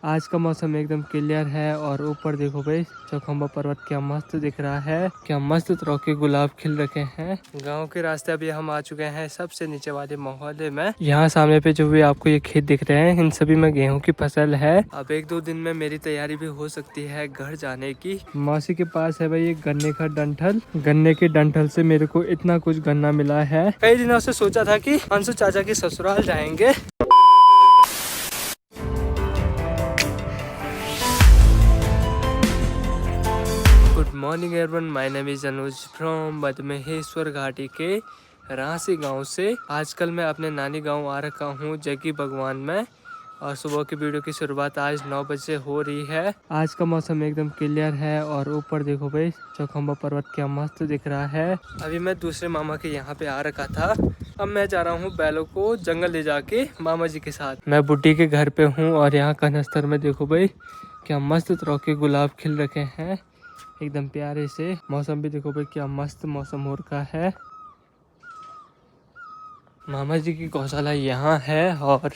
आज का मौसम एकदम क्लियर है और ऊपर देखो भाई चौखंबा पर्वत क्या मस्त दिख रहा है। क्या मस्त तरह के गुलाब खिल रखे हैं। गांव के रास्ते अभी हम आ चुके हैं सबसे नीचे वाले मोहल्ले में। यहाँ सामने पे जो भी आपको ये खेत दिख रहे हैं इन सभी में गेहूं की फसल है। अब 1-2 दिन में मेरी तैयारी भी हो सकती है घर जाने की। मौसी के पास है भाई एक गन्ने का डंठल। गन्ने के डंठल से मेरे को इतना कुछ गन्ना मिला है। कई दिनों से सोचा था कि अंशु चाचा की ससुराल जाएंगे। Good morning everyone, my name is Anuj from बदमहेश्वर घाटी के रांसी गांव से। आजकल मैं अपने नानी गांव आ रखा हूं जगी भगवान में और सुबह की वीडियो की शुरुआत आज 9 बजे हो रही है। आज का मौसम एकदम क्लियर है और ऊपर देखो भाई चौखंबा पर्वत क्या मस्त दिख रहा है। अभी मैं दूसरे मामा के यहाँ पे आ रखा था। अब मैं जा रहा हूँ बैलों को जंगल ले जाके मामा जी के साथ। मैं बुड्ढी के घर पे हूँ और यहाँ कनस्तर में देखो भाई क्या मस्त तरह के गुलाब खिल रखे हैं एकदम प्यारे से। मौसम भी देखो भाई क्या मस्त मौसम हो रखा है। मामा जी की गौशाला यहाँ है और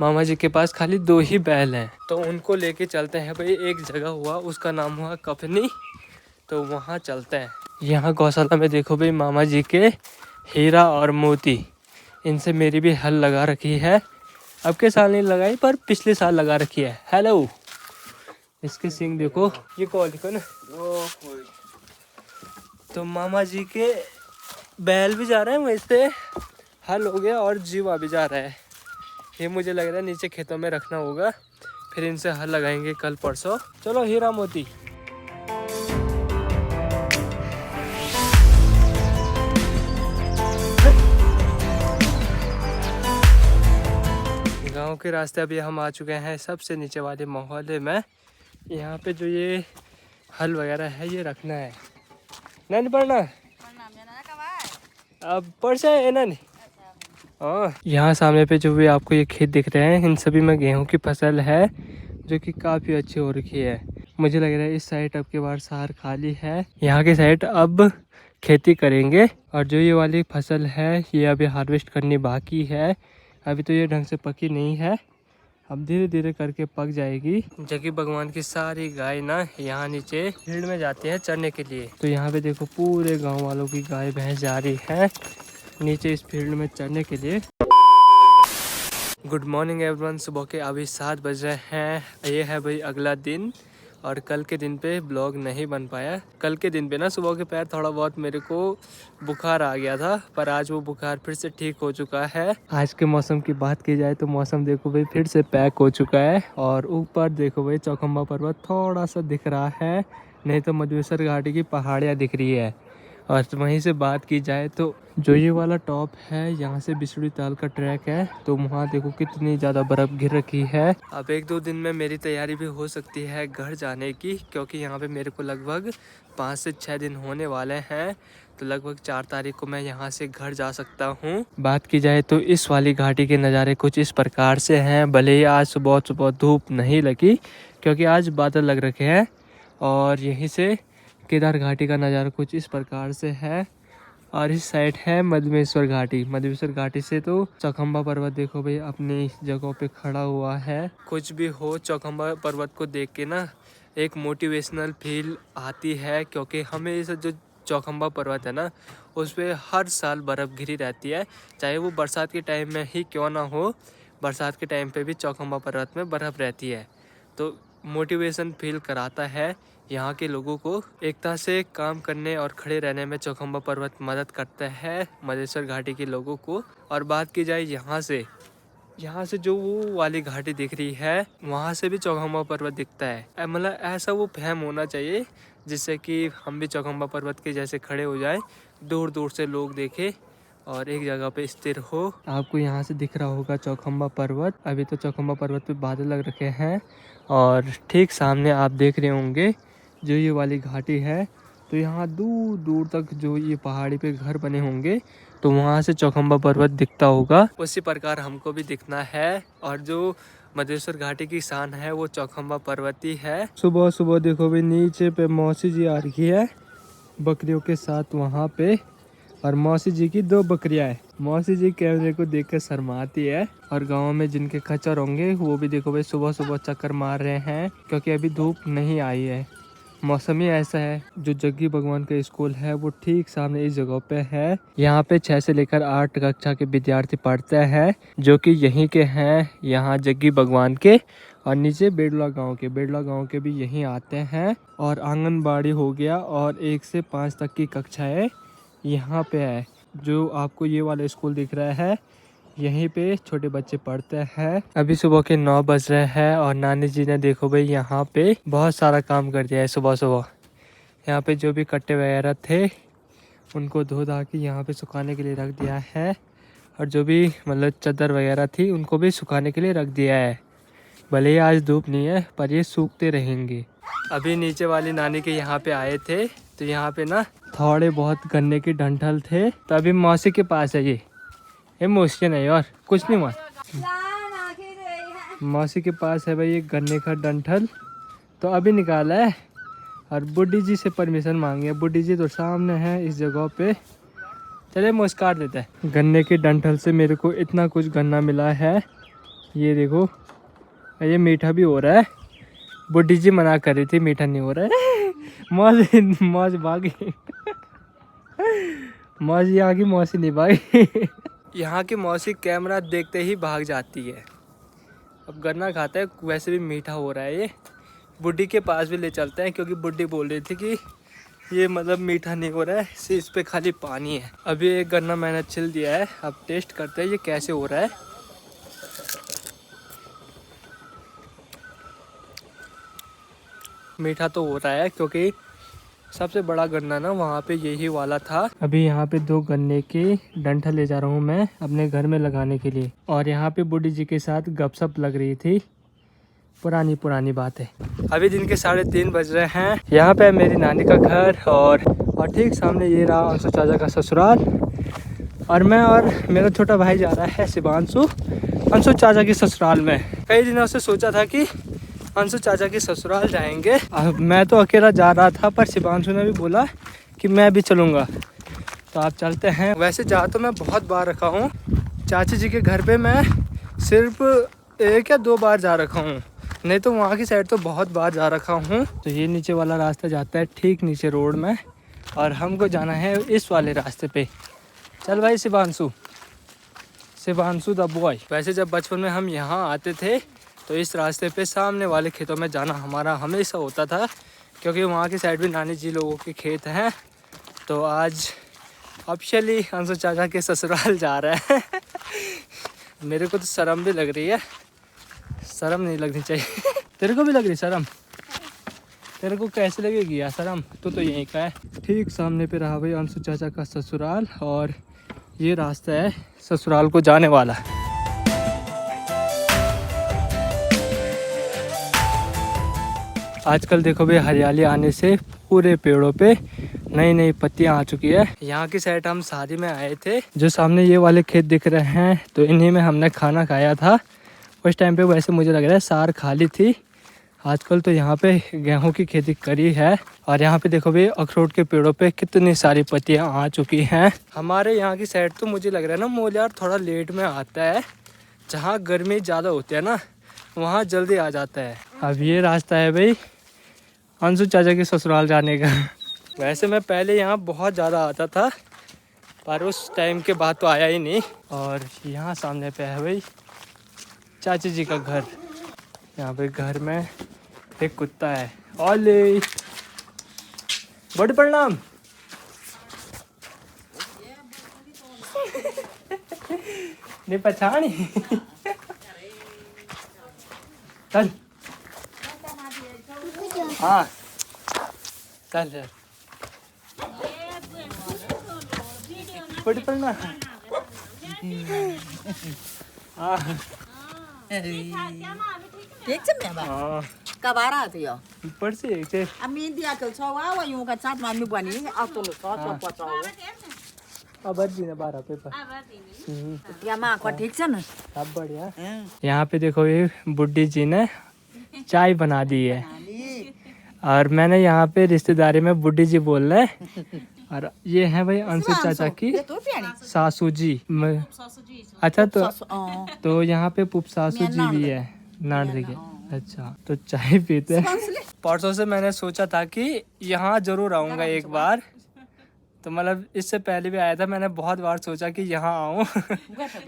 मामा जी के पास खाली 2 ही बैल हैं, तो उनको लेके चलते हैं भाई। एक जगह हुआ उसका नाम हुआ कफनी, तो वहाँ चलते हैं। यहाँ गौशाला में देखो भाई मामा जी के हीरा और मोती, इनसे मेरी भी हल लगा रखी है। अब के साल नहीं लगाई पर पिछले साल लगा रखी है। हेलो, इसके सिंग देखो, ये कौन देखो ना। तो मामा जी के बैल भी जा रहे हैं, वैसे हल हो गया और जीवा भी जा रहा है। ये मुझे लग रहा है नीचे खेतों में रखना होगा, फिर इनसे हल लगाएंगे कल परसों। चलो हीरा मोती। गांव के रास्ते अभी हम आ चुके हैं सबसे नीचे वाले मोहल्ले में। यहाँ पे जो ये हल वगैरह है ये रखना है। नहीं पढ़ना अब पढ़ से है ना नहीं। यहाँ सामने पे जो भी आपको ये खेत दिख रहे हैं इन सभी में गेहूं की फसल है जो कि काफ़ी अच्छी हो रखी है। मुझे लग रहा है इस साइड अब के बार सार खाली है, यहाँ के साइड अब खेती करेंगे। और जो ये वाली फसल है ये अभी हार्वेस्ट करनी बाकी है, अभी तो ये ढंग से पकी नहीं है, अब धीरे धीरे करके पक जाएगी। जगी भगवान की सारी गाय ना यहाँ नीचे फील्ड में जाती है चरने के लिए। तो यहाँ पे देखो पूरे गाँव वालों की गाय भैंस जा रही है नीचे इस फील्ड में चढ़ने के लिए। गुड मॉर्निंग एवरीवन, सुबह के अभी 7 बज रहे हैं। ये है भाई अगला दिन और कल के दिन पे ब्लॉग नहीं बन पाया। कल के दिन पे ना सुबह के पैर थोड़ा बहुत मेरे को बुखार आ गया था, पर आज वो बुखार फिर से ठीक हो चुका है। आज के मौसम की बात की जाए तो मौसम देखो भाई फिर से पैक हो चुका है और ऊपर देखो भाई चौखंबा पर्वत थोड़ा सा दिख रहा है, नहीं तो मधुमेश्वर घाटी की पहाड़ियाँ दिख रही है। और वहीं से बात की जाए तो जो ये वाला टॉप है यहाँ से बिसड़ी ताल का ट्रैक है, तो वहाँ देखो कितनी ज़्यादा बर्फ़ गिर रखी है। अब 1-2 दिन में मेरी तैयारी भी हो सकती है घर जाने की, क्योंकि यहाँ पे मेरे को लगभग 5 से 6 दिन होने वाले हैं। तो लगभग 4 तारीख को मैं यहाँ से घर जा सकता हूँ। बात की जाए तो इस वाली घाटी के नज़ारे कुछ इस प्रकार से हैं। भले ही आज सुबह सुबह धूप नहीं लगी क्योंकि आज बादल लग रखे हैं, और यहीं से केदार घाटी का नज़ारा कुछ इस प्रकार से है। और इस साइड है मधुमेश्वर घाटी। मधुमेश्वर घाटी से तो चौखंबा पर्वत देखो भाई अपनी जगहों पे खड़ा हुआ है। कुछ भी हो चौखंबा पर्वत को देख के ना एक मोटिवेशनल फील आती है, क्योंकि हमें जो चौखंबा पर्वत है ना उस पर हर साल बर्फ़ घिरी रहती है, चाहे वो बरसात के टाइम में ही क्यों ना हो। बरसात के टाइम पे भी चौखंबा पर्वत में बर्फ़ रहती है, तो मोटिवेशन फील कराता है। यहाँ के लोगों को एकता से काम करने और खड़े रहने में चौखंबा पर्वत मदद करता है मधेश्वर घाटी के लोगों को। और बात की जाए यहाँ से जो वो वाली घाटी दिख रही है वहाँ से भी चौखंबा पर्वत दिखता है। मतलब ऐसा वो फहम होना चाहिए जिससे कि हम भी चौखंबा पर्वत के जैसे खड़े हो जाए, दूर दूर से लोग देखे और एक जगह पे स्थिर हो। आपको यहाँ से दिख रहा होगा चौखंबा पर्वत। अभी तो चौखंबा पर्वत पे बादल लग रखे हैं और ठीक सामने आप देख रहे होंगे जो ये वाली घाटी है, तो यहाँ दूर दूर तक जो ये पहाड़ी पे घर बने होंगे तो वहाँ से चौखंबा पर्वत दिखता होगा। उसी प्रकार हमको भी दिखना है, और जो मधेश्वर घाटी की शान है वो चौखंबा पर्वत ही है। सुबह सुबह देखो भाई नीचे पे मौसी जी आ रही है बकरियों के साथ वहाँ पे, और मौसी जी की 2 बकरियाँ हैं। मौसी जी कैमरे को देखकर शर्माती है। और गांव में जिनके खच्चर होंगे वो भी देखो भाई सुबह सुबह चक्कर मार रहे हैं, क्योंकि अभी धूप नहीं आई है। मौसम ही ऐसा है। जो जग्गी भगवान का स्कूल है वो ठीक सामने इस जगह पे है। यहाँ पे 6 से लेकर 8 कक्षा के विद्यार्थी पढ़ते हैं, जो कि यहीं के हैं, यहाँ जग्गी भगवान के। और नीचे बेड़ला गांव के भी यहीं आते हैं। और आंगनबाड़ी हो गया और 1 से 5 तक की कक्षाएं यहाँ पे है। जो आपको ये वाला स्कूल दिख रहा है, यहीं पे छोटे बच्चे पढ़ते हैं। अभी सुबह के 9 बज रहे हैं और नानी जी ने देखो भाई यहाँ पे बहुत सारा काम कर दिया है सुबह सुबह। यहाँ पे जो भी कट्टे वगैरह थे उनको धो धा के यहाँ पे सुखाने के लिए रख दिया है। और जो भी मतलब चादर वगैरह थी उनको भी सुखाने के लिए रख दिया है। भले ही आज धूप नहीं है पर ये सूखते रहेंगे। अभी नीचे वाली नानी के यहाँ पे आए थे तो यहाँ पे ना थोड़े बहुत गन्ने के डंठल थे, तो अभी मौसी के पास है ये मौसी नहीं और कुछ नहीं हुआ। मौसी के पास है भाई ये गन्ने का डंठल, तो अभी निकाला है। और बुड्ढी जी से परमिशन मांगी है। बुड्ढी जी तो सामने है इस जगह पे। चले मौसी काट देते हैं। गन्ने के डंठल से मेरे को इतना कुछ गन्ना मिला है, ये देखो। ये मीठा भी हो रहा है। बुड्ढी जी मना कर रही थी मीठा नहीं हो रहा है। मौज भागी। मौसी यहाँ की मौसी नहीं भागी। यहाँ की मौसी कैमरा देखते ही भाग जाती है। अब गन्ना खाता है, वैसे भी मीठा हो रहा है ये। बुड्ढी के पास भी ले चलते हैं, क्योंकि बुड्ढी बोल रही थी कि ये मतलब मीठा नहीं हो रहा है, इस पे खाली पानी है। अभी एक गन्ना मैंने छिल दिया है, अब टेस्ट करते हैं ये कैसे हो रहा है। मीठा तो हो रहा है, क्योंकि सबसे बड़ा गन्ना ना वहाँ पे यही वाला था। अभी यहाँ पे 2 गन्ने के डंठल ले जा रहा हूँ मैं अपने घर में लगाने के लिए। और यहाँ पे बुड्ढी जी के साथ गपशप लग रही थी, पुरानी बात है। अभी दिन के 3:30 बज रहे हैं। यहाँ पे मेरी नानी का घर और ठीक सामने ये रहा अंशु चाचा का ससुराल। और मैं और मेरा छोटा भाई जा रहा है शिवांशु अंशु चाचा के ससुराल में। कई दिनों से सोचा था कि अंशु चाचा के ससुराल जाएंगे। अब मैं तो अकेला जा रहा था, पर शिवांशु ने भी बोला कि मैं भी चलूँगा, तो आप चलते हैं। वैसे जा तो मैं बहुत बार रखा हूँ चाची जी के घर पे, मैं सिर्फ 1 या 2 बार जा रखा हूँ, नहीं तो वहाँ की साइड तो बहुत बार जा रखा हूँ। तो ये नीचे वाला रास्ता जाता है ठीक नीचे रोड में, और हमको जाना है इस वाले रास्ते पे। चल भाई शिवांशु द बॉय। वैसे जब बचपन में हम यहाँ आते थे तो इस रास्ते पे सामने वाले खेतों में जाना हमारा हमेशा होता था, क्योंकि वहाँ की साइड भी नानी जी लोगों के खेत हैं। तो आज ऑफिशियली अंशु चाचा के ससुराल जा रहा है। मेरे को तो शर्म भी लग रही है। शर्म नहीं लगनी चाहिए। तेरे को भी लग रही शर्म? तेरे को कैसे लगेगी यार शर्म? तो यहीं का है। ठीक सामने पे रहा भाई अंशु चाचा का ससुराल, और ये रास्ता है ससुराल को जाने वाला। आजकल देखो भाई हरियाली आने से पूरे पेड़ों पे नई पत्तियां आ चुकी है। यहाँ की साइड हम शादी में आए थे, जो सामने ये वाले खेत दिख रहे हैं, तो इन्हीं में हमने खाना खाया था। उस टाइम पे वैसे मुझे लग रहा है सार खाली थी। आजकल तो यहाँ पे गेहूं की खेती करी है। और यहाँ पे देखो भाई अखरोट के पेड़ों पे कितनी सारी पत्तियां आ चुकी हैं। हमारे यहाँ की साइड तो मुझे लग रहा है ना मोल यार थोड़ा लेट में आता है। जहाँ गर्मी ज़्यादा होती है ना वहाँ जल्दी आ जाता है। अब ये रास्ता है भाई अंशु चाचा के ससुराल जाने का। वैसे मैं पहले यहाँ बहुत ज़्यादा आता था, पर उस टाइम के बाद तो आया ही नहीं। और यहाँ सामने पे है भाई चाची जी का घर। यहाँ पे घर में एक कुत्ता है। ओले बड़ी प्रणाम। नहीं पहचानी। चल हाँ चल चल बड़ी प्रणाम। हाँ ठीक छ मेबा कबारा थियो ऊपर से एक से अमी दिया के छवा व यूं का साथ मामी बनी अब तो सौ सौ पचाओ अब जी ने 12 पेपर या मां को ठीक छ न सब बढ़िया। यहाँ पे देखो ये बुड्ढी जी ने चाय बना दी है, और मैंने यहाँ पे रिश्तेदारी में बुड्ढी जी बोल रहे, और ये है भाई अंशु चाचा की ये तो प्यारी सासू जी। अच्छा हाँ तो यहाँ पे पुप सासू जी भी है, नाड़ देखे। अच्छा तो चाय पीते हैं। परसों से मैंने सोचा था कि यहाँ जरूर आऊँगा एक बार, तो मतलब इससे पहले भी आया था, मैंने बहुत बार सोचा कि यहाँ आऊँ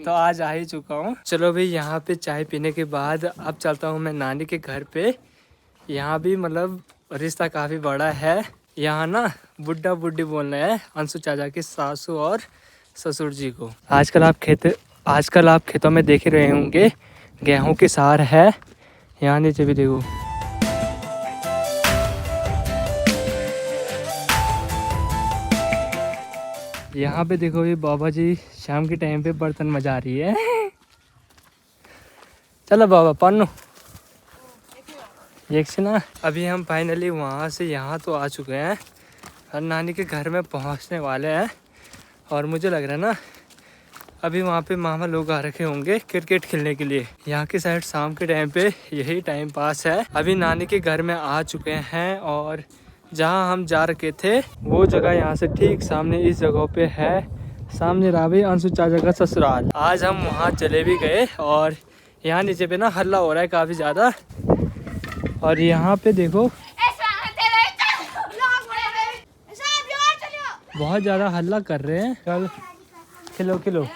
तो आज आ ही चुका हूँ। चलो भाई यहाँ पे चाय पीने के बाद अब चलता हूँ मैं नानी के घर पे। यहाँ भी मतलब रिश्ता काफ़ी बड़ा है। यहाँ ना बुड्ढा बुड्ढी बोलना है अंशु चाचा की सासू और ससुर जी को। आजकल आप खेतों में देख ही रहे होंगे गेहूं की सार है। यहाँ नीचे भी देखो। यहाँ पे देखो ये बाबा जी शाम के टाइम पे बर्तन मजा रही है। चलो बाबा पन्नू एक से ना। अभी हम फाइनली वहाँ से यहाँ तो आ चुके हैं और नानी के घर में पहुँचने वाले हैं। और मुझे लग रहा है ना अभी वहाँ पे मामा लोग आ रखे होंगे क्रिकेट खेलने के लिए। यहाँ की साइड शाम के टाइम पे यही टाइम पास है। अभी नानी के घर में आ चुके हैं और जहाँ हम जा रखे थे वो जगह यहाँ से ठीक सामने इस जगह पे है। सामने रहा भाई अंशु चाचा का ससुराल। आज हम वहाँ चले भी गए और यहाँ नीचे पे ना हल्ला हो रहा है काफ़ी ज़्यादा। और यहाँ पे देखो बहुत ज़्यादा हल्ला कर रहे हैं। चल खिलो खिलो।